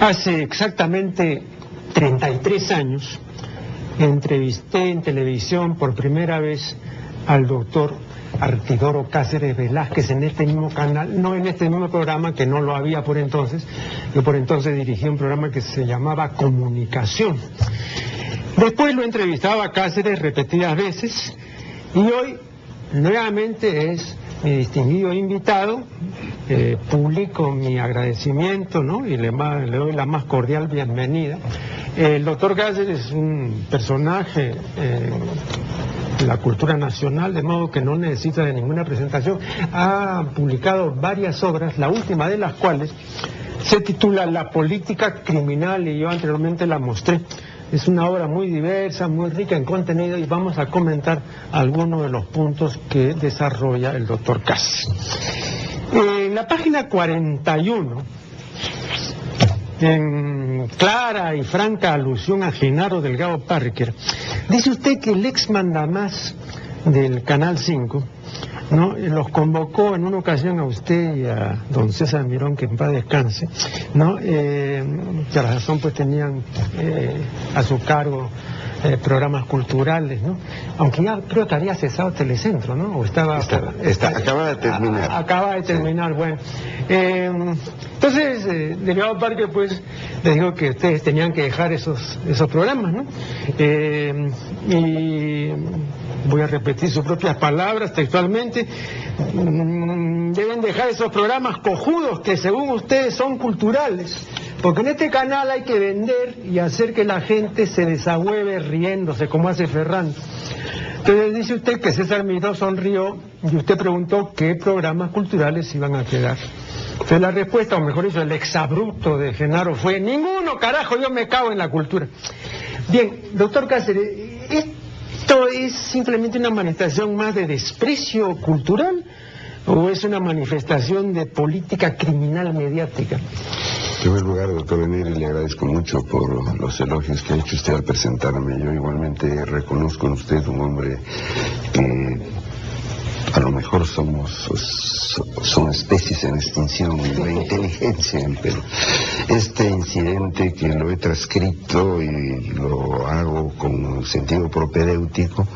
Hace exactamente 33 años entrevisté en televisión por primera vez al doctor Artidoro Cáceres Velázquez en este mismo canal, no en este mismo programa, que no lo había por entonces. Yo por entonces dirigía un programa que se llamaba Comunicación. Después lo entrevistaba a Cáceres repetidas veces y hoy nuevamente es mi distinguido invitado. Publico mi agradecimiento, ¿no? Y le doy la más cordial bienvenida. El doctor Cáceres es un personaje de la cultura nacional, de modo que no necesita de ninguna presentación. Ha publicado varias obras, la última de las cuales se titula La política criminal, y yo anteriormente la mostré. Es una obra muy diversa, muy rica en contenido, y vamos a comentar algunos de los puntos que desarrolla el doctor Cáceres. En la página 41, en clara y franca alusión a Genaro Delgado Parker, dice usted que el ex mandamás del Canal 5, ¿no?, los convocó en una ocasión a usted y a don César Mirón, que en paz descanse, ¿no?, que a la razón pues tenían a su cargo programas culturales, ¿no? Aunque ya creo que había cesado Telecentro, ¿no? O estaba... acaba de terminar. Acaba de terminar, sí. Bueno. Entonces, Delgado Parker pues les dijo que ustedes tenían que dejar esos programas, ¿no? Y voy a repetir sus propias palabras textualmente: deben dejar esos programas cojudos que según ustedes son culturales, porque en este canal hay que vender y hacer que la gente se desahueve riéndose, como hace Ferrando. Entonces dice usted que César Miró sonrió y usted preguntó qué programas culturales iban a quedar. Entonces la respuesta, o mejor dicho, el exabrupto de Genaro fue: ninguno, carajo, yo me cago en la cultura. Bien, doctor Cáceres, ¿esto es simplemente una manifestación más de desprecio cultural o es una manifestación de política criminal mediática? En primer lugar, doctor Benítez, le agradezco mucho por los elogios que ha hecho usted al presentarme. Yo igualmente reconozco en usted un hombre que a lo mejor son especies en extinción de inteligencia en Perú. Este incidente, que lo he transcrito y lo hago con sentido propedéutico,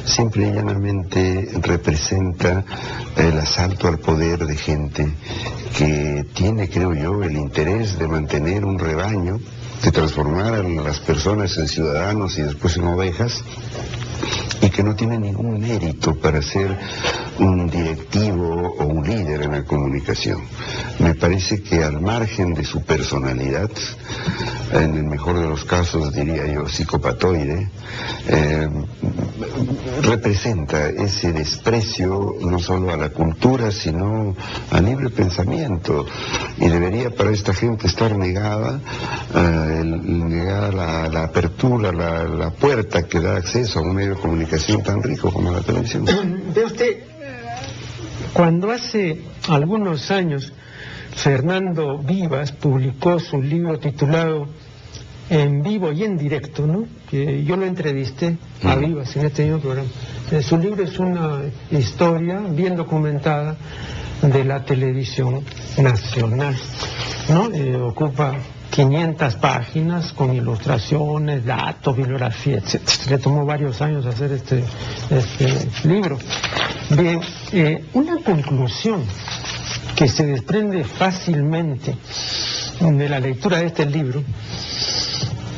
simple y llanamente representa el asalto al poder de gente que tiene, creo yo, el interés de mantener un rebaño, de transformar a las personas en ciudadanos y después en ovejas, y que no tiene ningún mérito para ser un directivo o un líder en la comunicación. Me parece que al margen de su personalidad, en el mejor de los casos diría yo psicopatoide, representa ese desprecio no solo a la cultura sino al libre pensamiento, y debería para esta gente estar negada la apertura, la puerta que da acceso a un medio de comunicación tan rico como la televisión. Ve usted, cuando hace algunos años Fernando Vivas publicó su libro titulado En vivo y en directo, ¿no?, que yo lo entrevisté a Vivas en este mismo programa. Su libro es una historia bien documentada de la televisión nacional, ¿no? Ocupa 500 páginas con ilustraciones, datos, bibliografía, etc. Le tomó varios años hacer este libro. Bien, una conclusión que se desprende fácilmente de la lectura de este libro,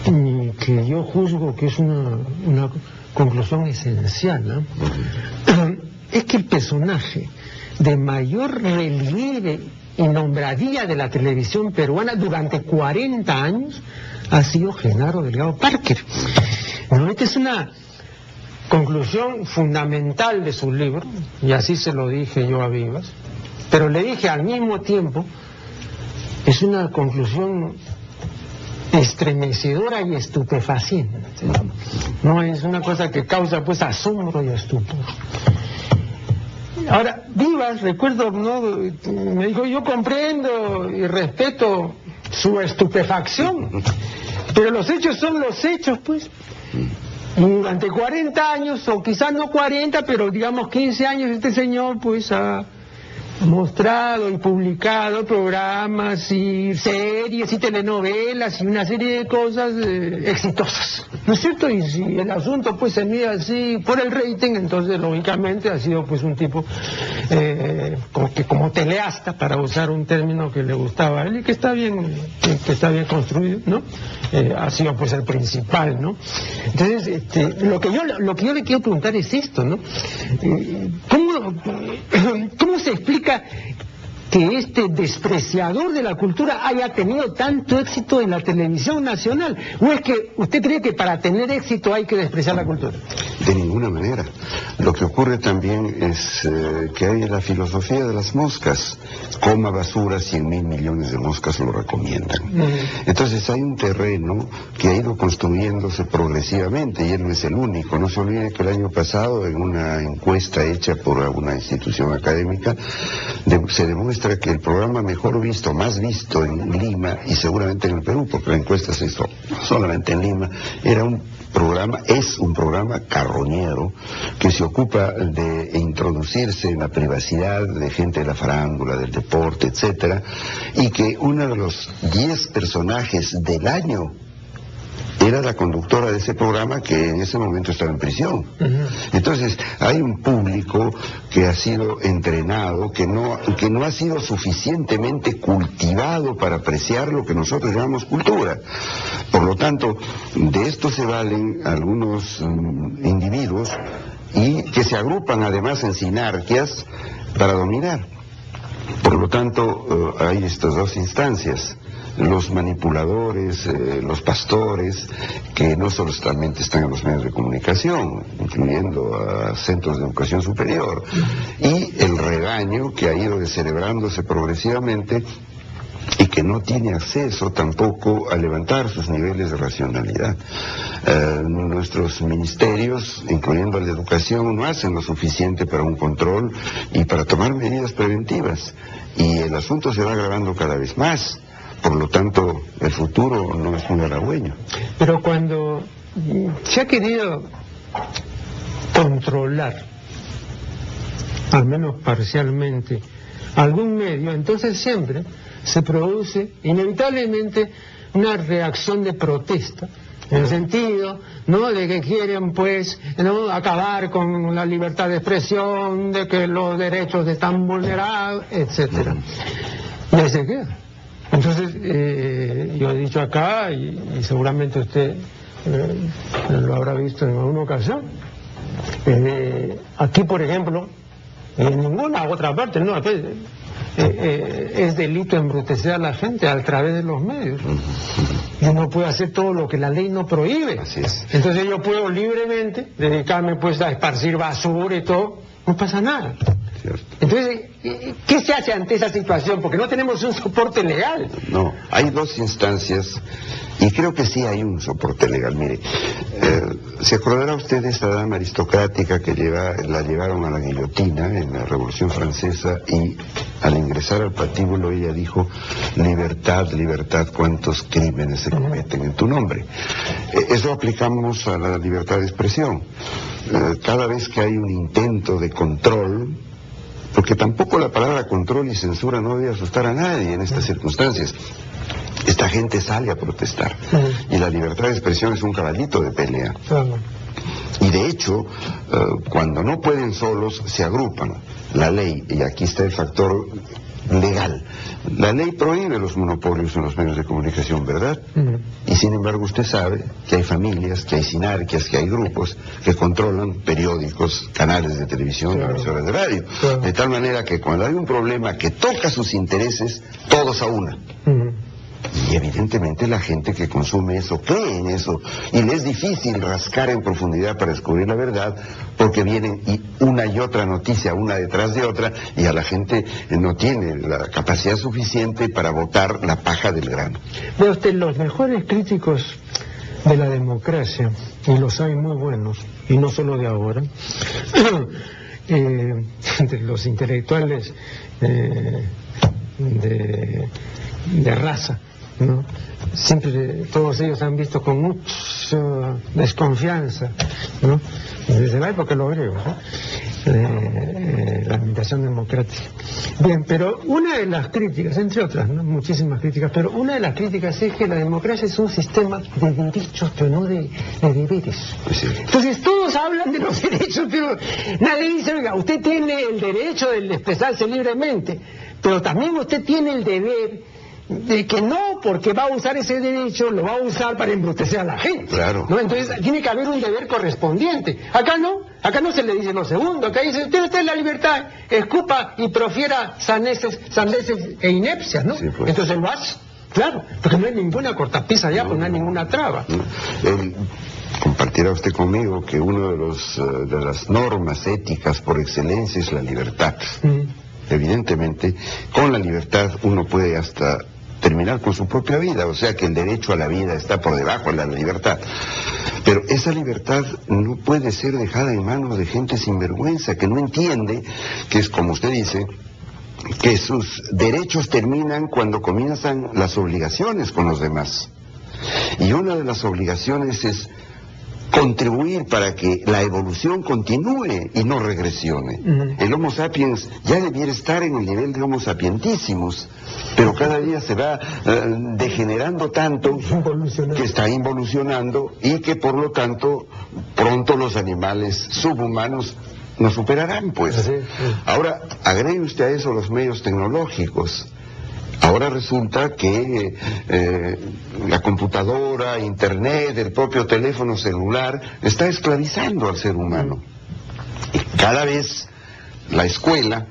y que yo juzgo que es una conclusión esencial, ¿no?, es que el personaje de mayor relieve y nombradía de la televisión peruana durante 40 años ha sido Genaro Delgado Parker. ¿No? Esta es una conclusión fundamental de su libro, y así se lo dije yo a Vivas, pero le dije al mismo tiempo, es una conclusión estremecedora y estupefaciente, no es una cosa que causa pues asombro y estupor. Ahora, Vivas, recuerdo, ¿no?, me dijo: yo comprendo y respeto su estupefacción, pero los hechos son los hechos, pues. Y durante 40 años, o quizás no 40, pero digamos 15 años, este señor pues ha mostrado y publicado programas y series y telenovelas y una serie de cosas exitosas, ¿no es cierto? Y si el asunto pues se mide así por el rating, entonces lógicamente ha sido pues un tipo como teleasta, para usar un término que le gustaba a él y que está bien construido, ¿no? Ha sido pues el principal, ¿no? Entonces lo que yo le quiero preguntar es esto, ¿no? ¿Cómo se explica que este despreciador de la cultura haya tenido tanto éxito en la televisión nacional? ¿O es que usted cree que para tener éxito hay que despreciar la cultura? De ninguna manera. Lo que ocurre también es que hay la filosofía de las moscas. Coma basura, 100.000 millones de moscas lo recomiendan. Entonces hay un terreno que ha ido construyéndose progresivamente, y él no es el único. No se olvide que el año pasado, en una encuesta hecha por una institución académica, se demuestra que el programa mejor visto, más visto en Lima y seguramente en el Perú, porque la encuesta se hizo solamente en Lima, es un programa carroñero que se ocupa de introducirse en la privacidad de gente de la farándula, del deporte, etcétera, y que uno de los 10 personajes del año era la conductora de ese programa, que en ese momento estaba en prisión. Entonces hay un público que ha sido entrenado, que no ha sido suficientemente cultivado para apreciar lo que nosotros llamamos cultura. Por lo tanto, de esto se valen algunos individuos y que se agrupan además en sinarquias para dominar. Por lo tanto, hay estas dos instancias: los manipuladores, los pastores, que no solamente están en los medios de comunicación, incluyendo a centros de educación superior, y el rebaño que ha ido descerebrándose progresivamente y que no tiene acceso tampoco a levantar sus niveles de racionalidad. Nuestros ministerios, incluyendo el de educación, no hacen lo suficiente para un control y para tomar medidas preventivas, y el asunto se va agravando cada vez más. Por lo tanto, el futuro no es muy halagüeño. Pero cuando se ha querido controlar, al menos parcialmente, algún medio, entonces siempre se produce inevitablemente una reacción de protesta, en el sentido, ¿no?, de que quieren pues, ¿no?, acabar con la libertad de expresión, de que los derechos están vulnerados, etcétera. Y ahí se queda. Entonces, yo he dicho acá, y seguramente usted lo habrá visto en alguna ocasión, aquí, por ejemplo, en ninguna otra parte, no, es delito embrutecer a la gente a través de los medios. Y uno puede hacer todo lo que la ley no prohíbe. Así es. Entonces yo puedo libremente dedicarme pues a esparcir basura y todo, no pasa nada. Cierto. Entonces, ¿qué se hace ante esa situación? Porque no tenemos un soporte legal. No, hay dos instancias, y creo que sí hay un soporte legal. Mire, ¿se acordará usted de esta dama aristocrática que la llevaron a la guillotina en la Revolución Francesa, y al ingresar al patíbulo ella dijo: libertad, libertad, cuántos crímenes se cometen en tu nombre? Eso aplicamos a la libertad de expresión. Cada vez que hay un intento de control, porque tampoco la palabra control y censura no debe asustar a nadie en estas circunstancias, esta gente sale a protestar, y la libertad de expresión es un caballito de pelea. Y de hecho, cuando no pueden solos, se agrupan. La ley, y aquí está el factor legal, la ley prohíbe los monopolios en los medios de comunicación, ¿verdad? Y sin embargo usted sabe que hay familias, que hay sinarquias, que hay grupos que controlan periódicos, canales de televisión, emisoras de radio, de tal manera que cuando hay un problema que toca sus intereses, todos a una. Y evidentemente la gente que consume eso cree en eso, y le es difícil rascar en profundidad para descubrir la verdad, porque vienen una y otra noticia, una detrás de otra, y a la gente no tiene la capacidad suficiente para botar la paja del grano. Ve usted, los mejores críticos de la democracia, y los hay muy buenos, y no solo de ahora, de los intelectuales de raza, ¿no? Siempre todos ellos han visto con mucha desconfianza, ¿no?, desde la época de los griegos, ¿no?, la administración democrática. Bien, pero una de las críticas, entre otras, ¿no? Muchísimas críticas, pero una de las críticas es que la democracia es un sistema de derechos, pero no de deberes. Sí. Entonces todos hablan de los derechos, pero nadie dice, oiga, usted tiene el derecho de expresarse libremente, pero también usted tiene el deber de que no, porque va a usar ese derecho, lo va a usar para embrutecer a la gente. Claro. ¿No? Entonces tiene que haber un deber correspondiente. Acá no se le dice lo segundo, acá dice, usted la libertad, escupa y profiera sandeces e inepcias, ¿no? Sí, pues. Entonces lo hace, claro, porque no hay ninguna cortapisa allá, pues no hay ninguna traba. Compartirá usted conmigo que uno de las normas éticas por excelencia es la libertad. Evidentemente, con la libertad uno puede hasta terminar con su propia vida, o sea que el derecho a la vida está por debajo de la libertad. Pero esa libertad no puede ser dejada en manos de gente sinvergüenza, que no entiende que es como usted dice, que sus derechos terminan cuando comienzan las obligaciones con los demás. Y una de las obligaciones es contribuir para que la evolución continúe y no regresione. El Homo sapiens ya debiera estar en el nivel de Homo sapientísimos, pero cada día se va degenerando tanto que está involucionando y que por lo tanto pronto los animales subhumanos nos superarán, pues. Ahora, agregue usted a eso los medios tecnológicos. Ahora resulta que la computadora, internet, el propio teléfono celular está esclavizando al ser humano. Y cada vez la escuela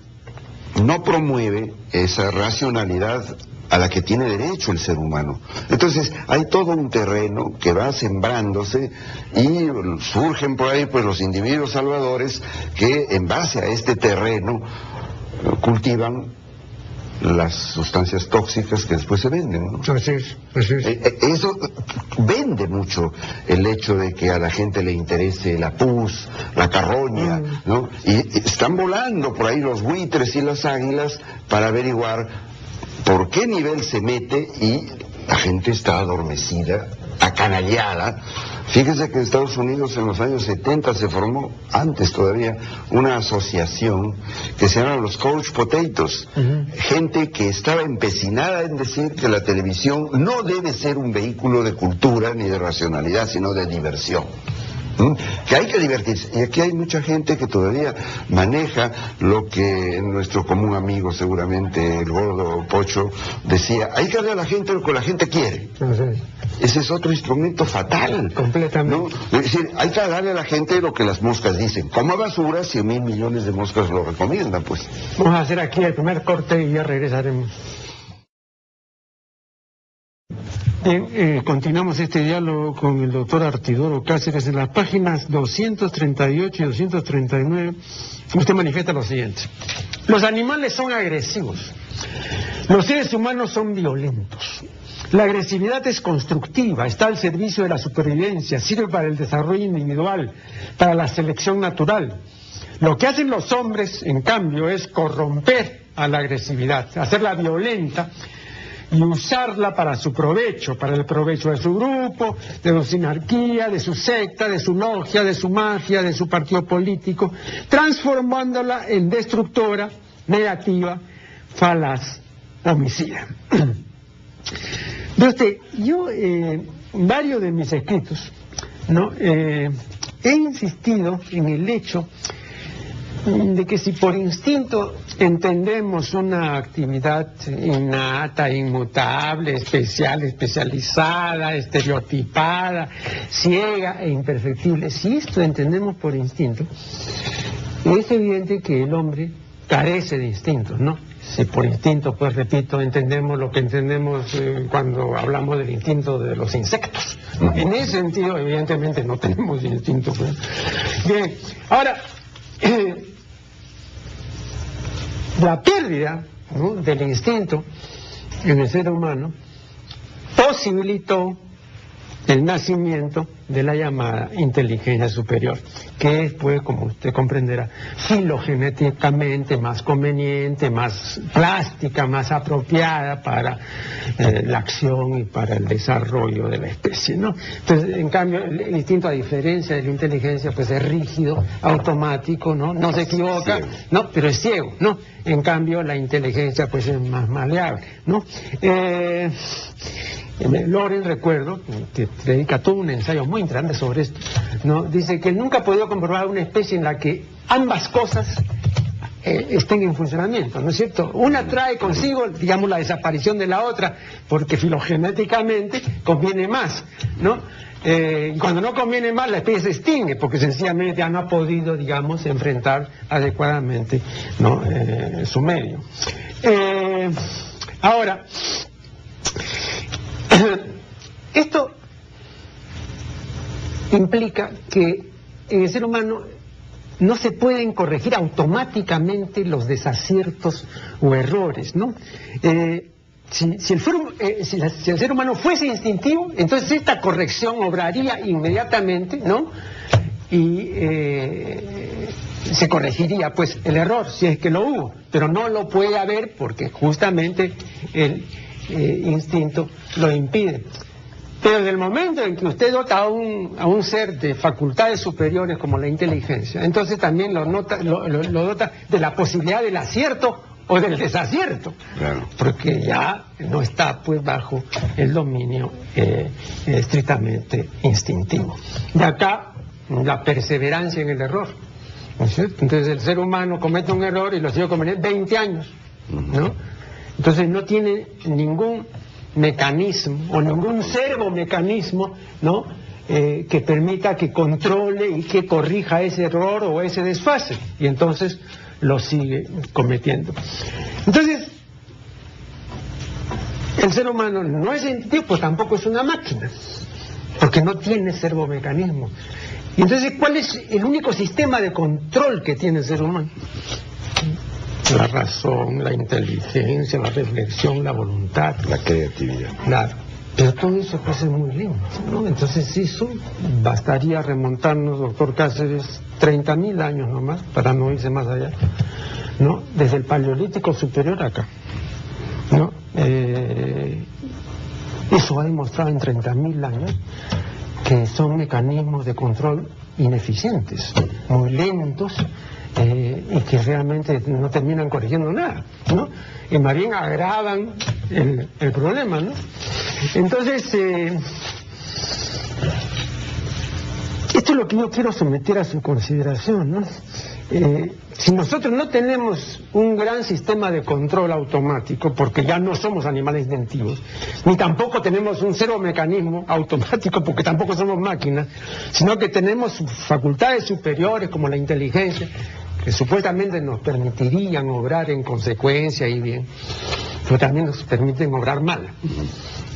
no promueve esa racionalidad a la que tiene derecho el ser humano. Entonces hay todo un terreno que va sembrándose y surgen por ahí pues los individuos salvadores que en base a este terreno cultivan las sustancias tóxicas que después se venden, ¿no? Así es. Eso vende mucho, el hecho de que a la gente le interese la pus, la carroña, ¿no? Y están volando por ahí los buitres y las águilas para averiguar por qué nivel se mete y la gente está adormecida, acanallada. Fíjese que en Estados Unidos en los años 70 se formó, antes todavía, una asociación que se llama los Couch Potatoes. Gente que estaba empecinada en decir que la televisión no debe ser un vehículo de cultura ni de racionalidad, sino de diversión. Que hay que divertirse. Y aquí hay mucha gente que todavía maneja lo que nuestro común amigo, seguramente el gordo Pocho, decía, hay que darle a la gente lo que la gente quiere. Ese es otro instrumento fatal. Completamente. ¿No? Es decir, hay que darle a la gente lo que las moscas dicen. Coma basura, 100.000 millones de moscas lo recomiendan, pues. Vamos a hacer aquí el primer corte y ya regresaremos. Bien, continuamos este diálogo con el doctor Artidoro Cáceres. En las páginas 238 y 239 usted manifiesta lo siguiente: los animales son agresivos, los seres humanos son violentos. La agresividad es constructiva, está al servicio de la supervivencia, sirve para el desarrollo individual, para la selección natural. Lo que hacen los hombres, en cambio, es corromper a la agresividad, hacerla violenta y usarla para su provecho, para el provecho de su grupo, de su sinarquía, de su secta, de su logia, de su magia, de su partido político, transformándola en destructora, negativa, falaz, homicida. Yo, varios de mis escritos, ¿no? He insistido en el hecho de que si por instinto entendemos una actividad innata, inmutable, especial, especializada, estereotipada, ciega e imperfectible, si esto entendemos por instinto, es evidente que el hombre carece de instintos, ¿no? Si por instinto, pues repito, entendemos lo que entendemos cuando hablamos del instinto de los insectos. En ese sentido, evidentemente, no tenemos instinto. Pues. Bien, ahora, la pérdida, ¿no?, del instinto en el ser humano posibilitó el nacimiento de la llamada inteligencia superior, que es, pues, como usted comprenderá, filogenéticamente más conveniente, más plástica, más apropiada para la acción y para el desarrollo de la especie, ¿no? Entonces, en cambio, el instinto, a diferencia de la inteligencia, pues es rígido, automático, ¿no? No se equivoca, ¿no? Pero es ciego, ¿no? En cambio, la inteligencia, pues, es más maleable, ¿no? Loren, recuerdo, que dedica todo un ensayo muy interesante sobre esto, ¿no? Dice que nunca ha podido comprobar una especie en la que ambas cosas estén en funcionamiento, ¿no es cierto? Una trae consigo, digamos, la desaparición de la otra, porque filogenéticamente conviene más, ¿no? Cuando no conviene más, la especie se extingue, porque sencillamente ya no ha podido, digamos, enfrentar adecuadamente, ¿no? Su medio. Ahora, esto implica que en el ser humano no se pueden corregir automáticamente los desaciertos o errores, ¿no? Si el ser humano fuese instintivo, entonces esta corrección obraría inmediatamente, ¿no? Y se corregiría, pues, el error, si es que lo hubo, pero no lo puede haber porque justamente el instinto lo impide. Pero desde el momento en que usted dota a un ser de facultades superiores como la inteligencia, entonces también lo dota de la posibilidad del acierto o del desacierto, claro, porque ya no está, pues, bajo el dominio estrictamente instintivo. De acá la perseverancia en el error, ¿no es cierto? Entonces el ser humano comete un error y lo sigue cometiendo 20 años, ¿no? Entonces no tiene ningún mecanismo o ningún servomecanismo, ¿no? Que permita que controle y que corrija ese error o ese desfase, y entonces lo sigue cometiendo. Entonces, el ser humano no es instintivo, pues tampoco es una máquina, porque no tiene servomecanismo. Y entonces, ¿cuál es el único sistema de control que tiene el ser humano? La razón, la inteligencia, la reflexión, la voluntad, la creatividad. Claro, pero todo eso puede ser muy lindo, ¿no? Entonces eso bastaría remontarnos, doctor Cáceres, 30.000 años nomás, para no irse más allá, ¿no? Desde el Paleolítico superior acá, ¿no? Eso ha demostrado en 30.000 años que son mecanismos de control ineficientes, muy lentos, y que realmente no terminan corrigiendo nada, ¿no? Y más bien agravan el problema, ¿no? Entonces, esto es lo que yo quiero someter a su consideración, ¿no? Si nosotros no tenemos un gran sistema de control automático, porque ya no somos animales instintivos, ni tampoco tenemos un servomecanismo automático, porque tampoco somos máquinas, sino que tenemos facultades superiores como la inteligencia, que supuestamente nos permitirían obrar en consecuencia y bien, pero también nos permiten obrar mal.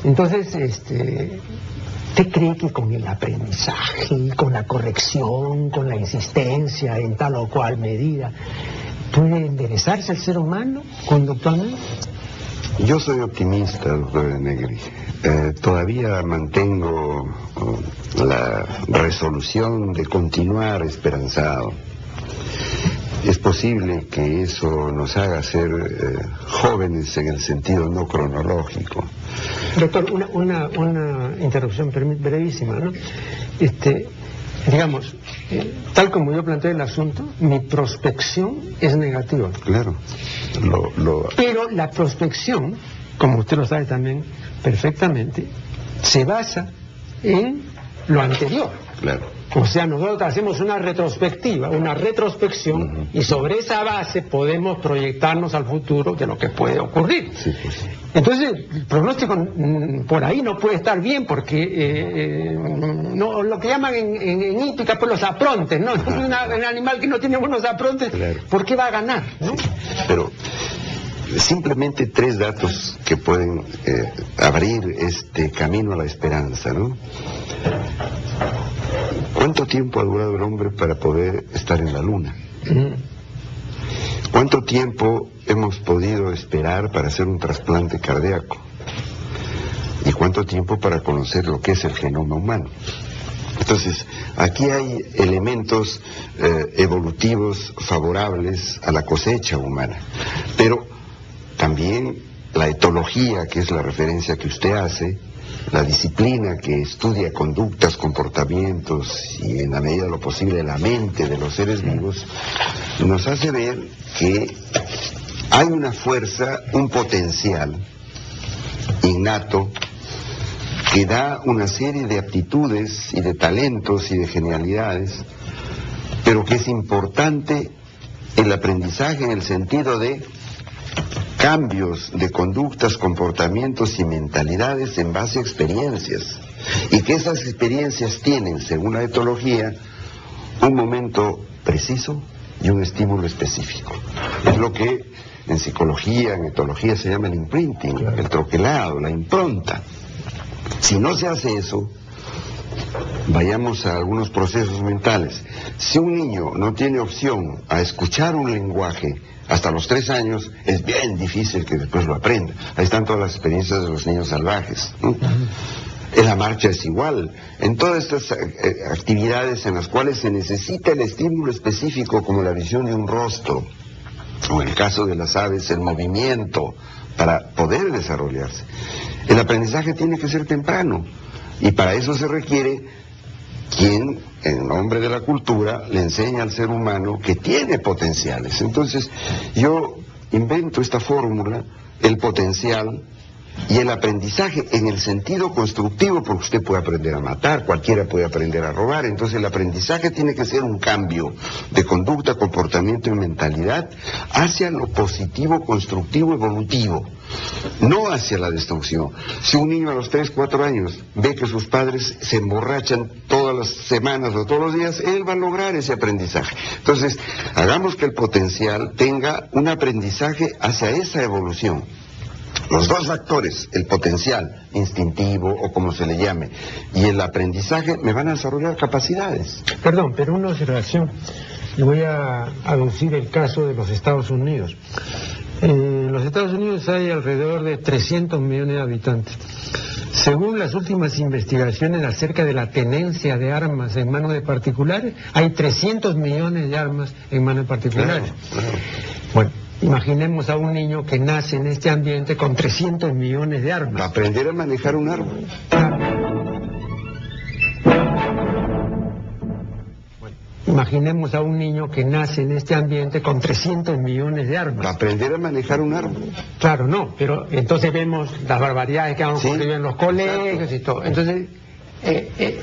Entonces, ¿usted cree que con el aprendizaje, con la corrección, con la insistencia en tal o cual medida, puede enderezarse el ser humano conductualmente? Yo soy optimista, doctor Negri. Todavía mantengo la resolución de continuar esperanzado. Es posible que eso nos haga ser jóvenes en el sentido no cronológico. Doctor, una interrupción brevísima, ¿no? Digamos, tal como yo planteé el asunto, mi prospección es negativa. Claro. Pero la prospección, como usted lo sabe también perfectamente, se basa en lo anterior. Claro. O sea, nosotros hacemos una retrospectiva, una retrospección, y sobre esa base podemos proyectarnos al futuro de lo que puede ocurrir. Sí, pues. Entonces, el pronóstico por ahí no puede estar bien, porque no, lo que llaman en hípica, pues los aprontes, ¿no? Un animal que no tiene buenos aprontes, claro, ¿por qué va a ganar, no? Sí. Pero simplemente 3 datos que pueden abrir este camino a la esperanza, ¿no? ¿Cuánto tiempo ha durado el hombre para poder estar en la luna? ¿Cuánto tiempo hemos podido esperar para hacer un trasplante cardíaco? ¿Y cuánto tiempo para conocer lo que es el genoma humano? Entonces, aquí hay elementos evolutivos favorables a la cosecha humana, pero también la etología, que es la referencia que usted hace, la disciplina que estudia conductas, comportamientos y en la medida de lo posible la mente de los seres vivos, nos hace ver que hay una fuerza, un potencial innato que da una serie de aptitudes y de talentos y de genialidades, pero que es importante el aprendizaje en el sentido de cambios de conductas, comportamientos y mentalidades en base a experiencias, y que esas experiencias tienen, según la etología, un momento preciso y un estímulo específico. Es lo que en psicología, en etología se llama el imprinting, el troquelado, la impronta. Si no se hace eso, vayamos a algunos procesos mentales. Si un niño no tiene opción a escuchar un lenguaje hasta los 3 años, es bien difícil que después lo aprenda. Ahí están todas las experiencias de los niños salvajes, ¿no? En la marcha es igual. En todas estas actividades en las cuales se necesita el estímulo específico, como la visión de un rostro, o en el caso de las aves, el movimiento, para poder desarrollarse. El aprendizaje tiene que ser temprano, y para eso se requiere quien, en nombre de la cultura, le enseña al ser humano que tiene potenciales. Entonces, yo invento esta fórmula, el potencial y el aprendizaje en el sentido constructivo, porque usted puede aprender a matar, cualquiera puede aprender a robar. Entonces el aprendizaje tiene que ser un cambio de conducta, comportamiento y mentalidad hacia lo positivo, constructivo, evolutivo, no hacia la destrucción. Si un niño a los 3, 4 años ve que sus padres se emborrachan todas las semanas o todos los días, él va a lograr ese aprendizaje. Entonces, hagamos que el potencial tenga un aprendizaje hacia esa evolución. Los dos factores, el potencial instintivo o como se le llame, y el aprendizaje, me van a desarrollar capacidades. Perdón, pero una observación. Y voy a aducir el caso de los Estados Unidos. En los Estados Unidos hay alrededor de 300 millones de habitantes. Según las últimas investigaciones acerca de la tenencia de armas en manos de particulares, hay 300 millones de armas en manos de particulares. Claro. Bueno, imaginemos a un niño que nace en este ambiente con 300 millones de armas. Va a aprender a manejar un arma. Imaginemos a un niño que nace en este ambiente con 300 millones de armas. Va a aprender a manejar un arma. Claro, no, pero entonces vemos las barbaridades que han ocurrido en los colegios y todo. Entonces,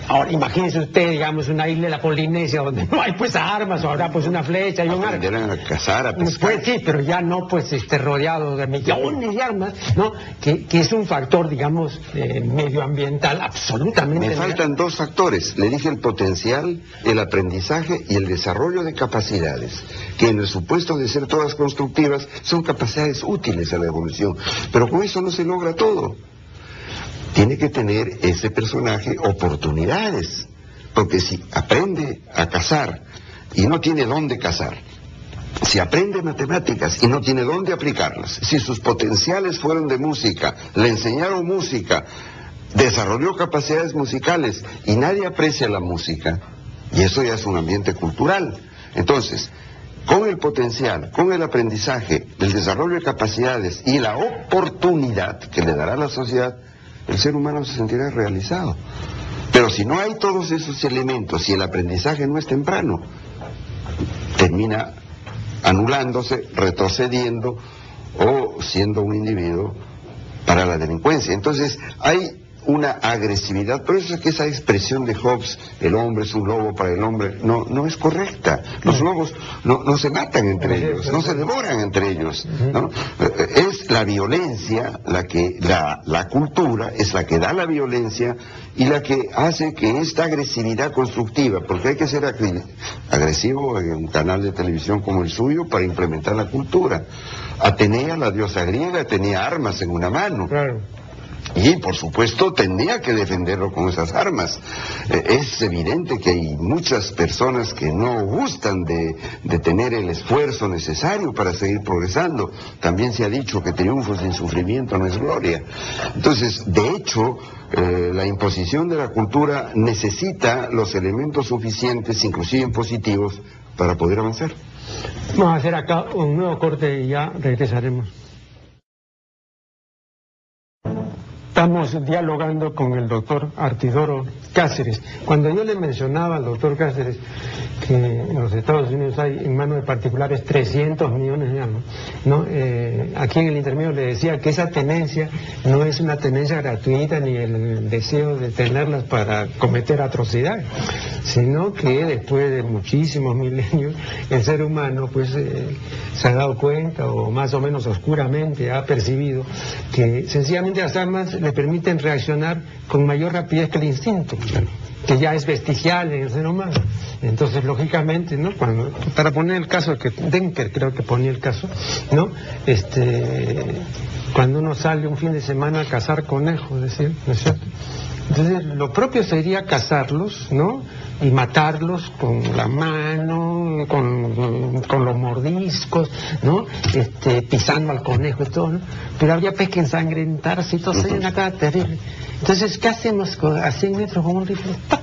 ahora imagínese usted, digamos, una isla de la Polinesia donde no hay pues armas, o habrá pues una flecha y un arma. Aprenderán a cazar, a pescar. Pues sí, pero ya no pues rodeado de millones de armas, ¿no? Que es un factor, digamos, medioambiental absolutamente. Me faltan 2 factores. Le dije el potencial, el aprendizaje y el desarrollo de capacidades, que en el supuesto de ser todas constructivas son capacidades útiles a la evolución. Pero con eso no se logra todo. Tiene que tener ese personaje oportunidades, porque si aprende a cazar y no tiene dónde cazar, si aprende matemáticas y no tiene dónde aplicarlas, si sus potenciales fueron de música, le enseñaron música, desarrolló capacidades musicales y nadie aprecia la música, y eso ya es un ambiente cultural. Entonces, con el potencial, con el aprendizaje, el desarrollo de capacidades y la oportunidad que le dará la sociedad, el ser humano se sentirá realizado. Pero si no hay todos esos elementos, si el aprendizaje no es temprano, termina anulándose, retrocediendo o siendo un individuo para la delincuencia. Entonces hay una agresividad, por eso es que esa expresión de Hobbes, el hombre es un lobo para el hombre, no es correcta. Los lobos no se matan entre ellos, no se devoran entre ellos, ¿no? Es la violencia la cultura es la que da la violencia y la que hace que esta agresividad constructiva, porque hay que ser agresivo en un canal de televisión como el suyo para implementar la cultura. Atenea, la diosa griega, tenía armas en una mano. Claro. Y por supuesto tendría que defenderlo con esas armas. Es evidente que hay muchas personas que no gustan de tener el esfuerzo necesario para seguir progresando. También se ha dicho que triunfo sin sufrimiento no es gloria. Entonces, de hecho, la imposición de la cultura necesita los elementos suficientes, inclusive positivos, para poder avanzar. Vamos a hacer acá un nuevo corte y ya regresaremos. Estamos dialogando con el doctor Artidoro Cáceres. Cuando yo le mencionaba al doctor Cáceres que en los Estados Unidos hay en manos de particulares 300 millones de años, ¿no? Aquí en el intermedio le decía que esa tenencia no es una tenencia gratuita ni el deseo de tenerlas para cometer atrocidades, sino que después de muchísimos milenios el ser humano pues se ha dado cuenta, o más o menos oscuramente ha percibido, que sencillamente las armas le permiten reaccionar con mayor rapidez que el instinto, que ya es vestigial en el ser humano. Entonces, lógicamente, ¿no? Para poner el caso que Denker creo que ponía el caso, ¿no? Cuando uno sale un fin de semana a cazar conejos, ¿no es cierto? Entonces, lo propio sería cazarlos, ¿no? Y matarlos con la mano, con los mordiscos, ¿no? Pisando al conejo y todo, ¿no? Pero habría pues que ensangrentarse y todo, sería una cosa terrible. Entonces, ¿qué hacemos a 100 metros con un rifle? ¡Pap!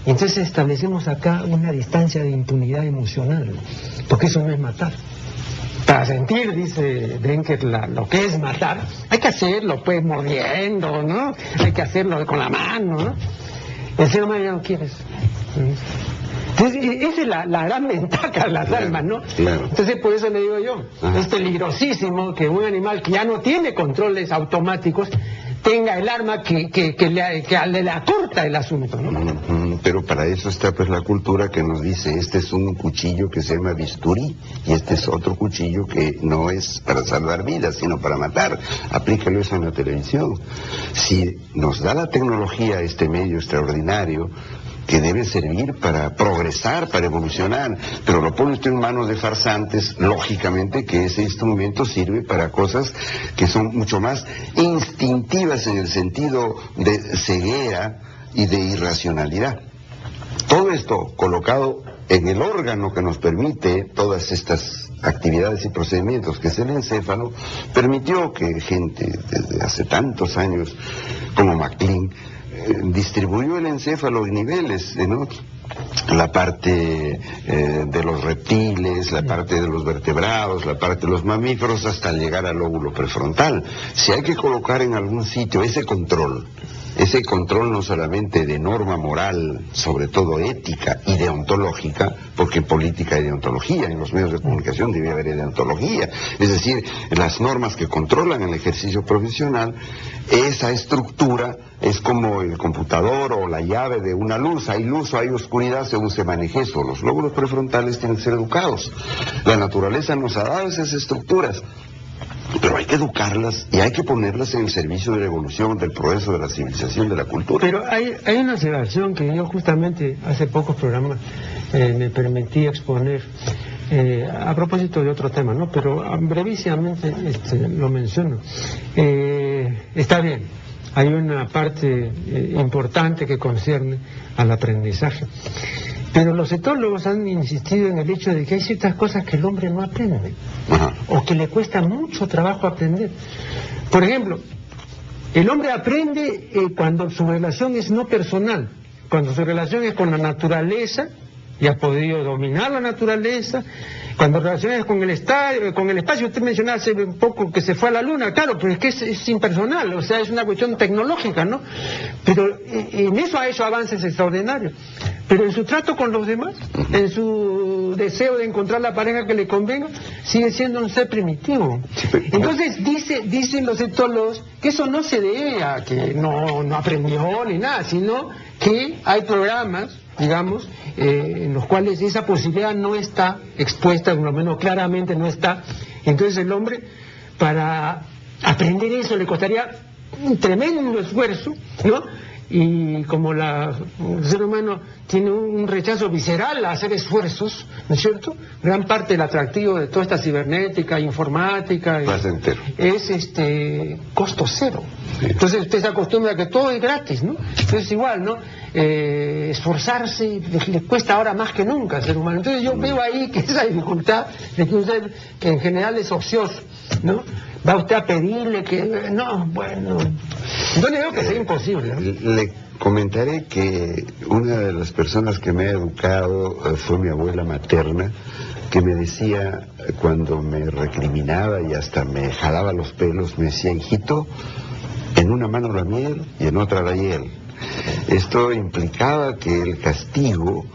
Y entonces establecemos acá una distancia de impunidad emocional, porque eso no es matar. Para sentir, dice Denker, lo que es matar, hay que hacerlo pues mordiendo, ¿no? Hay que hacerlo con la mano, ¿no? El ser humano ya no quiere eso. Entonces, esa es la gran ventaja de las armas, ¿no? Claro. Entonces, por eso le digo yo, es peligrosísimo que un animal que ya no tiene controles automáticos tenga el arma que le acorta el asunto, ¿no? Pero para eso está pues la cultura que nos dice, este es un cuchillo que se llama bisturí y este es otro cuchillo que no es para salvar vidas, sino para matar. Aplícalo eso en la televisión. Si nos da la tecnología este medio extraordinario, que debe servir para progresar, para evolucionar, pero lo pone usted en manos de farsantes, lógicamente que ese instrumento sirve para cosas que son mucho más instintivas en el sentido de ceguera y de irracionalidad. Todo esto colocado en el órgano que nos permite todas estas actividades y procedimientos, que es el encéfalo, permitió que gente desde hace tantos años como MacLean distribuyó el encéfalo en niveles, ¿no? La parte de los reptiles, la parte de los vertebrados, la parte de los mamíferos, hasta llegar al lóbulo prefrontal. Si hay que colocar en algún sitio ese control no solamente de norma moral, sobre todo ética y deontológica, porque en política hay deontología, en los medios de comunicación debe haber deontología, es decir, las normas que controlan el ejercicio profesional, esa estructura es como el computador o la llave de una luz, hay luz o hay oscuridad según se maneje eso. Los lóbulos prefrontales tienen que ser educados, la naturaleza nos ha dado esas estructuras, pero hay que educarlas y hay que ponerlas en el servicio de la evolución, del progreso, de la civilización, de la cultura. Pero hay una observación que yo justamente hace pocos programas me permití exponer a propósito de otro tema, ¿no? Pero brevísimamente lo menciono. Está bien, hay una parte importante que concierne al aprendizaje. Pero los etólogos han insistido en el hecho de que hay ciertas cosas que el hombre no aprende, o que le cuesta mucho trabajo aprender. Por ejemplo, el hombre aprende cuando su relación es no personal, cuando su relación es con la naturaleza, y ha podido dominar la naturaleza, cuando relaciones con el espacio, usted mencionaba hace un poco que se fue a la luna, claro, pero es que es impersonal, o sea, es una cuestión tecnológica, ¿no? Pero en eso ha hecho avances extraordinarios. Pero en su trato con los demás, en su deseo de encontrar la pareja que le convenga, sigue siendo un ser primitivo. Entonces dicen los etólogos que eso no se debe a que no aprendió ni nada, sino que hay programas, digamos, en los cuales esa posibilidad no está expuesta, por lo menos claramente no está. Entonces el hombre, para aprender eso, le costaría un tremendo esfuerzo, ¿no? y como el ser humano tiene un rechazo visceral a hacer esfuerzos, ¿no es cierto? Gran parte del atractivo de toda esta cibernética, informática, es costo cero. Sí. Entonces usted se acostumbra a que todo es gratis, ¿no? Entonces igual, ¿no? Esforzarse le cuesta ahora más que nunca al ser humano. Entonces yo veo ahí que esa dificultad de que usted, que en general es ocioso, ¿no? Va usted a pedirle que... No, bueno... Yo le digo que sea imposible, ¿no? Le comentaré que una de las personas que me ha educado fue mi abuela materna, que me decía, cuando me recriminaba y hasta me jalaba los pelos, me decía: hijito, en una mano la miel y en otra la hiel. Esto implicaba que el castigo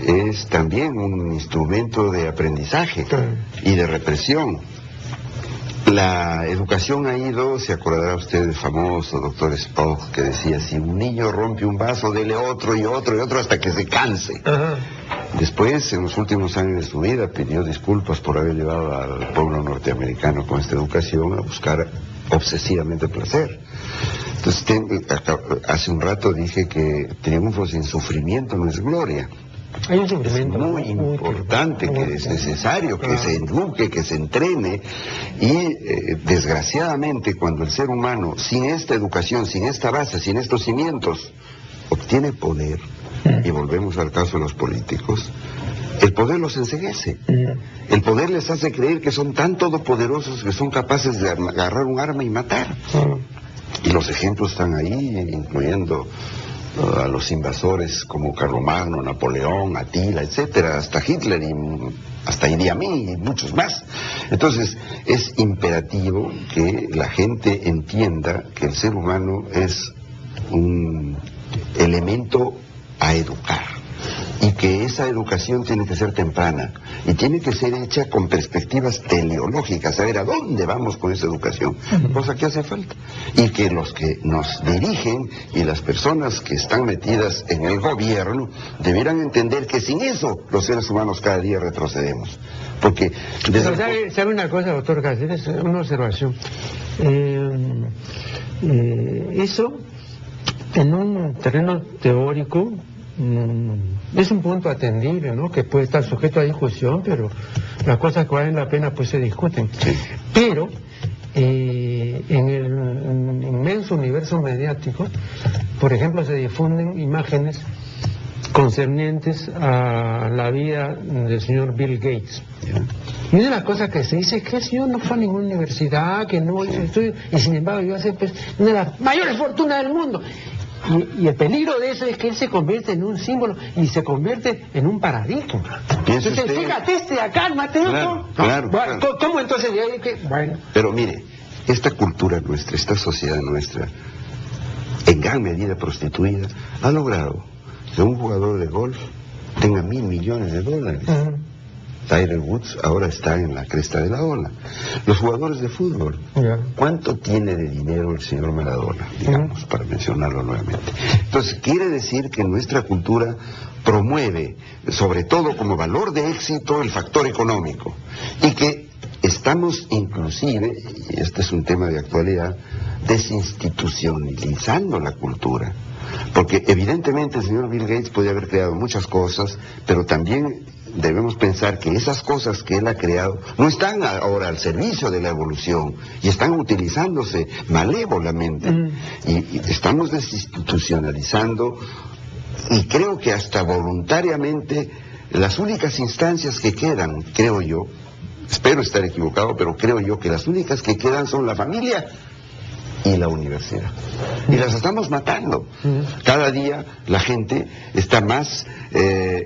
es también un instrumento de aprendizaje y de represión. La educación ha ido, se acordará usted del famoso doctor Spock, que decía: si un niño rompe un vaso, dele otro y otro y otro hasta que se canse. Después, en los últimos años de su vida, pidió disculpas por haber llevado al pueblo norteamericano con esta educación a buscar obsesivamente placer. Entonces, hace un rato dije que triunfo sin sufrimiento no es gloria. Hay un sufrimiento muy importante, que es necesario que se eduque, que se entrene, y desgraciadamente cuando el ser humano, sin esta educación, sin esta base, sin estos cimientos, obtiene poder, y volvemos al caso de los políticos, el poder los enceguece. El poder les hace creer que son tan todopoderosos que son capaces de agarrar un arma y matar. Y los ejemplos están ahí, incluyendo a los invasores como Carlomagno, Napoleón, Atila, etcétera, hasta Hitler y hasta Idi Amin y muchos más. Entonces, es imperativo que la gente entienda que el ser humano es un elemento a educar, y que esa educación tiene que ser temprana y tiene que ser hecha con perspectivas teleológicas, saber a dónde vamos con esa educación, cosa que hace falta, y que los que nos dirigen y las personas que están metidas en el gobierno debieran entender que sin eso los seres humanos cada día retrocedemos. Porque pero sabe una cosa, doctor Cáceres, una observación. Eso en un terreno teórico es un punto atendible, ¿no? Que puede estar sujeto a discusión, pero las cosas que valen la pena pues se discuten. Sí. Pero en el inmenso universo mediático, por ejemplo, se difunden imágenes concernientes a la vida del señor Bill Gates. Y una de las cosas que se dice es que el señor no fue a ninguna universidad, que no hizo estudios, y sin embargo iba a ser pues, una de las mayores fortunas del mundo. Y el peligro de eso es que él se convierte en un símbolo y se convierte en un paradigma. Entonces, fíjate acá, Mateo. Claro. ¿Cómo entonces? Bueno. Pero mire, esta cultura nuestra, esta sociedad nuestra, en gran medida prostituida, ha logrado que un jugador de golf tenga $1.000 millones. Tiger Woods ahora está en la cresta de la ola. Los jugadores de fútbol, ¿cuánto tiene de dinero el señor Maradona? Digamos, para mencionarlo nuevamente. Entonces, quiere decir que nuestra cultura promueve, sobre todo como valor de éxito, el factor económico. Y que estamos inclusive, y este es un tema de actualidad, desinstitucionalizando la cultura. Porque evidentemente el señor Bill Gates puede haber creado muchas cosas, pero también debemos pensar que esas cosas que él ha creado no están ahora al servicio de la evolución y están utilizándose malévolamente. Y estamos desinstitucionalizando, y creo que hasta voluntariamente las únicas instancias que quedan, creo yo, espero estar equivocado, pero creo yo que las únicas que quedan son la familia y la universidad. Y las estamos matando. Cada día la gente está más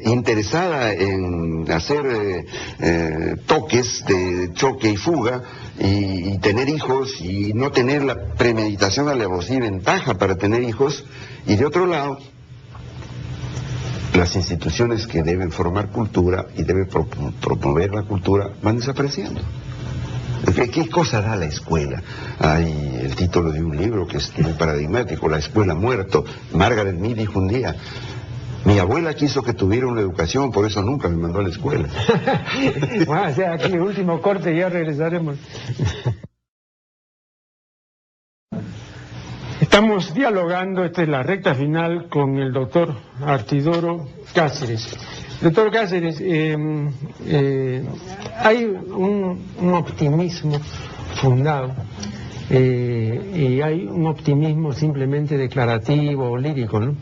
interesada en hacer toques de choque y fuga y tener hijos y no tener la premeditación, alevosía y ventaja para tener hijos. Y de otro lado, las instituciones que deben formar cultura y deben promover la cultura van desapareciendo. ¿Qué cosa da la escuela? Hay el título de un libro que es muy paradigmático, La escuela muerto. Margaret Mead dijo un día: mi abuela quiso que tuviera una educación, por eso nunca me mandó a la escuela. Bueno, o sea, aquí el último corte, ya regresaremos. Estamos dialogando, esta es la recta final, con el doctor Artidoro Cáceres. Doctor Cáceres, hay un optimismo fundado y hay un optimismo simplemente declarativo o lírico, ¿no?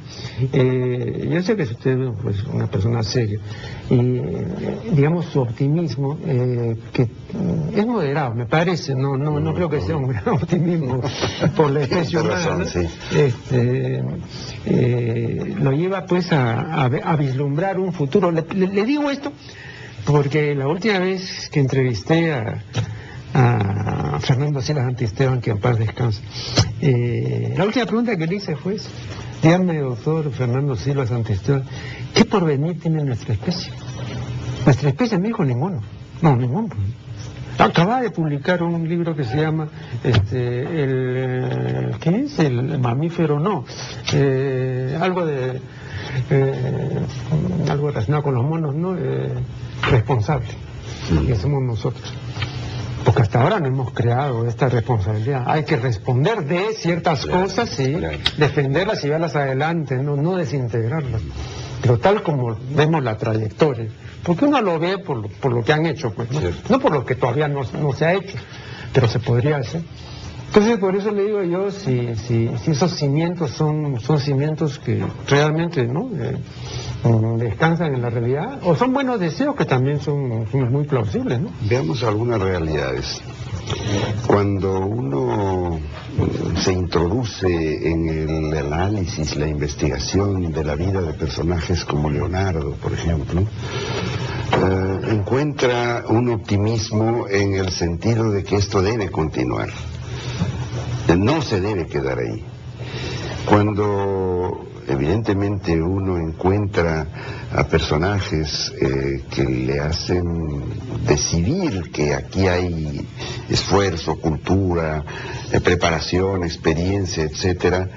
Yo sé que usted es pues, una persona seria y digamos su optimismo que es moderado, me parece, no creo que sea un gran optimismo por la especie humana, ¿no? Sí. Lo lleva pues a vislumbrar un futuro. Le digo esto porque la última vez que entrevisté a Fernando Silas Antisteban, que en paz descanse, la última pregunta que le hice fue: dígame, doctor Fernando Silas Antisteban, ¿qué porvenir tiene nuestra especie? Nuestra especie, me dijo, ninguno. No, ninguno. Acaba de publicar un libro que se llama ¿qué es? El mamífero, no, algo relacionado con los monos, ¿no? Responsable, que somos nosotros. Porque hasta ahora no hemos creado esta responsabilidad. Hay que responder de ciertas cosas y defenderlas y llevarlas adelante, no desintegrarlas. Pero tal como vemos la trayectoria. Porque uno lo ve por lo que han hecho, pues, no por lo que todavía no se ha hecho, pero se podría hacer. Entonces, por eso le digo yo, si esos cimientos son cimientos que realmente descansan en la realidad, o son buenos deseos que también son muy plausibles, ¿no? Veamos algunas realidades. Cuando uno se introduce en el análisis, la investigación de la vida de personajes como Leonardo, por ejemplo, encuentra un optimismo en el sentido de que esto debe continuar. No se debe quedar ahí. Cuando evidentemente uno encuentra a personajes que le hacen decidir que aquí hay esfuerzo, cultura, preparación, experiencia, etcétera,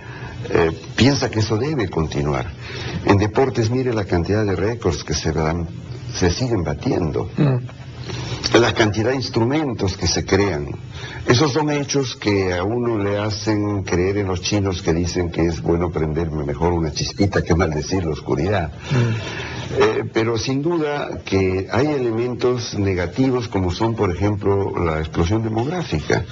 piensa que eso debe continuar. En deportes, mire la cantidad de récords que se siguen batiendo. La cantidad de instrumentos que se crean. Esos son hechos que a uno le hacen creer en los chinos que dicen que es bueno prenderme mejor una chispita que maldecir la oscuridad. Pero sin duda que hay elementos negativos como son, por ejemplo, la explosión demográfica.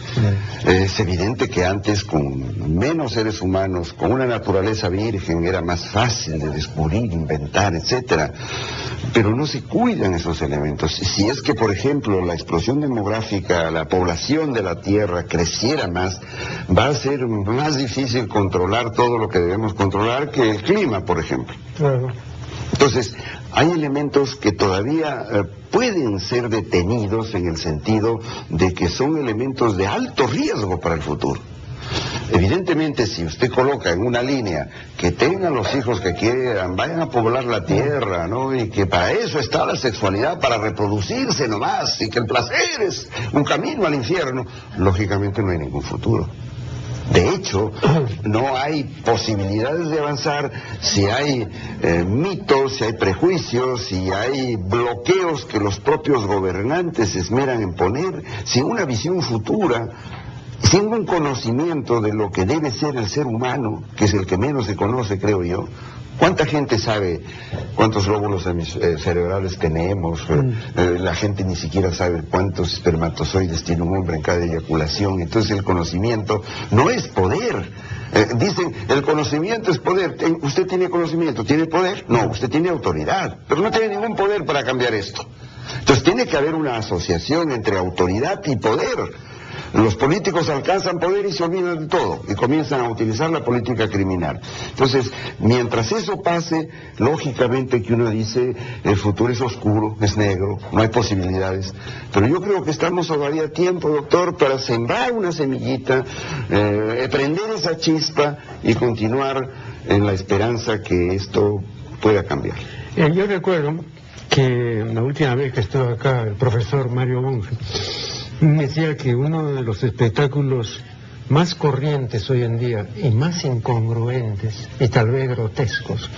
Es evidente que antes, con menos seres humanos, con una naturaleza virgen, era más fácil de descubrir, inventar, etcétera. Pero no se cuidan esos elementos. Si es que, por ejemplo, la explosión demográfica, la población de la Tierra creciera más, va a ser más difícil controlar todo lo que debemos controlar que el clima, por ejemplo. Entonces, hay elementos que todavía pueden ser detenidos en el sentido de que son elementos de alto riesgo para el futuro. Evidentemente, si usted coloca en una línea que tengan los hijos que quieran, vayan a poblar la tierra, ¿no? Y que para eso está la sexualidad, para reproducirse nomás, y que el placer es un camino al infierno, lógicamente no hay ningún futuro. De hecho, no hay posibilidades de avanzar si hay mitos, si hay prejuicios, si hay bloqueos que los propios gobernantes se esmeran en poner, sin una visión futura, sin un conocimiento de lo que debe ser el ser humano, que es el que menos se conoce, creo yo. ¿Cuánta gente sabe cuántos lóbulos cerebrales tenemos? La gente ni siquiera sabe cuántos espermatozoides tiene un hombre en cada eyaculación. Entonces el conocimiento no es poder. Dicen, el conocimiento es poder. ¿Usted tiene conocimiento? ¿Tiene poder? No, usted tiene autoridad, pero no tiene ningún poder para cambiar esto. Entonces tiene que haber una asociación entre autoridad y poder. Los políticos alcanzan poder y se olvidan de todo y comienzan a utilizar la política criminal. Entonces, mientras eso pase, lógicamente que uno dice, el futuro es oscuro, es negro, no hay posibilidades. Pero yo creo que estamos todavía a tiempo, doctor, para sembrar una semillita, prender esa chispa y continuar en la esperanza que esto pueda cambiar. Yo recuerdo que la última vez que estuve acá, el profesor Mario Monge me decía que uno de los espectáculos más corrientes hoy en día y más incongruentes y tal vez grotescos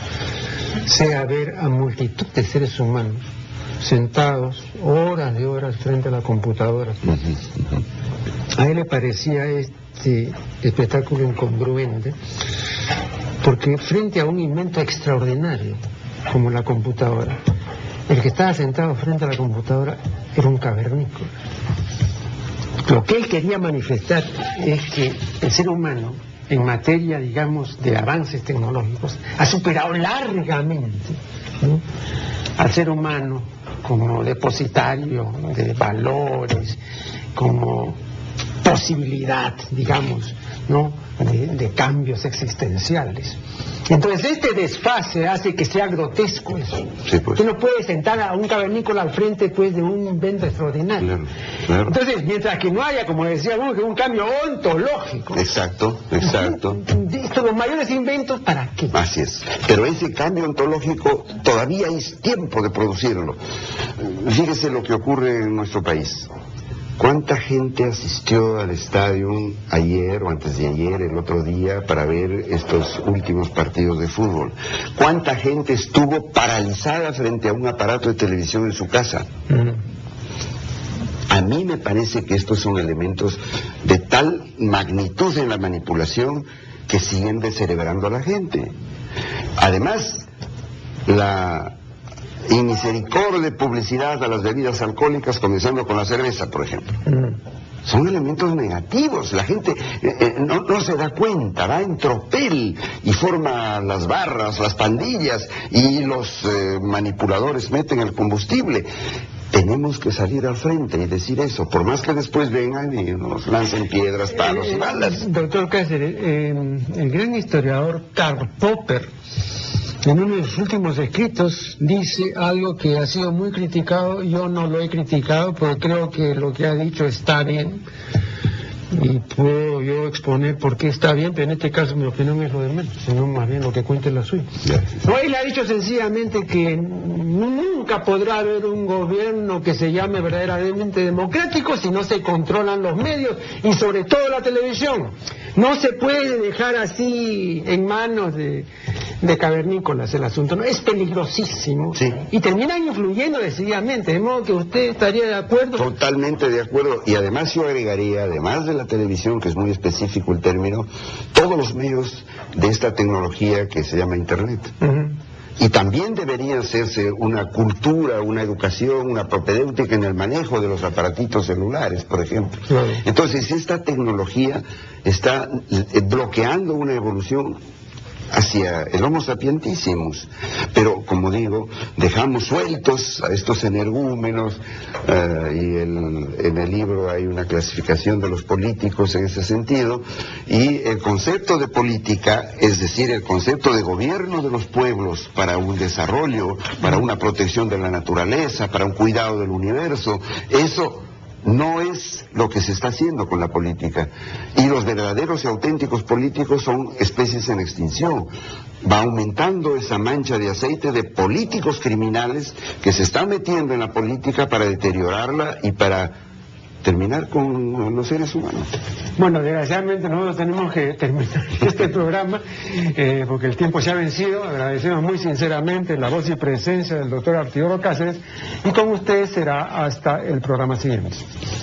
sea ver a multitud de seres humanos sentados horas y horas frente a la computadora. A él le parecía este espectáculo incongruente, porque frente a un invento extraordinario como la computadora, el que estaba sentado frente a la computadora era un cavernícola. Lo que él quería manifestar es que el ser humano, en materia, digamos, de avances tecnológicos, ha superado largamente, ¿no?, al ser humano como depositario de valores, como posibilidad, digamos, ¿no?, de cambios existenciales. Entonces este desfase hace que sea grotesco eso. Sí, pues. Tú no puedes sentar a un cavernícola al frente, pues, de un invento extraordinario. Claro, claro. Entonces, mientras que no haya, como decíamos, un cambio ontológico. Exacto, exacto. Los mayores inventos, ¿para qué? Así es. Pero ese cambio ontológico todavía hay tiempo de producirlo. Fíjese lo que ocurre en nuestro país. ¿Cuánta gente asistió al estadio ayer o antes de ayer, el otro día, para ver estos últimos partidos de fútbol? ¿Cuánta gente estuvo paralizada frente a un aparato de televisión en su casa? A mí me parece que estos son elementos de tal magnitud en la manipulación que siguen descerebrando a la gente. Además, la inmisericordia publicidad a las bebidas alcohólicas, comenzando con la cerveza, por ejemplo. Son elementos negativos. La gente no se da cuenta, va en tropel y forma las barras, las pandillas, y los manipuladores meten el combustible. Tenemos que salir al frente y decir eso, por más que después vengan y nos lancen piedras, palos y balas. Doctor Cáceres, el gran historiador Karl Popper, en uno de sus últimos escritos, dice algo que ha sido muy criticado. Yo no lo he criticado porque creo que lo que ha dicho está bien y puedo yo exponer por qué está bien, pero en este caso mi opinión es lo de menos, sino más bien lo que cuente la suya. No, él ha dicho sencillamente que nunca podrá haber un gobierno que se llame verdaderamente democrático si no se controlan los medios y sobre todo la televisión. No se puede dejar así en manos de cavernícolas el asunto, ¿no? Es peligrosísimo. Sí. Y terminan influyendo decididamente, de modo que usted estaría de acuerdo. Totalmente de acuerdo. Y además yo agregaría, además de la televisión, que es muy específico el término, todos los medios de esta tecnología que se llama Internet. Y también debería hacerse una cultura, una educación, una propedéutica en el manejo de los aparatitos celulares, por ejemplo. Claro. Entonces, esta tecnología está bloqueando una evolución hacia el Homo sapientissimus, pero como digo, dejamos sueltos a estos energúmenos, y en el libro hay una clasificación de los políticos en ese sentido, y el concepto de política, es decir, el concepto de gobierno de los pueblos para un desarrollo, para una protección de la naturaleza, para un cuidado del universo, eso no es lo que se está haciendo con la política. Y los verdaderos y auténticos políticos son especies en extinción. Va aumentando esa mancha de aceite de políticos criminales que se están metiendo en la política para deteriorarla y para terminar con los seres humanos. Bueno, desgraciadamente nosotros tenemos que terminar este programa porque el tiempo se ha vencido. Agradecemos muy sinceramente la voz y presencia del doctor Artidoro Cáceres, y con ustedes será hasta el programa siguiente.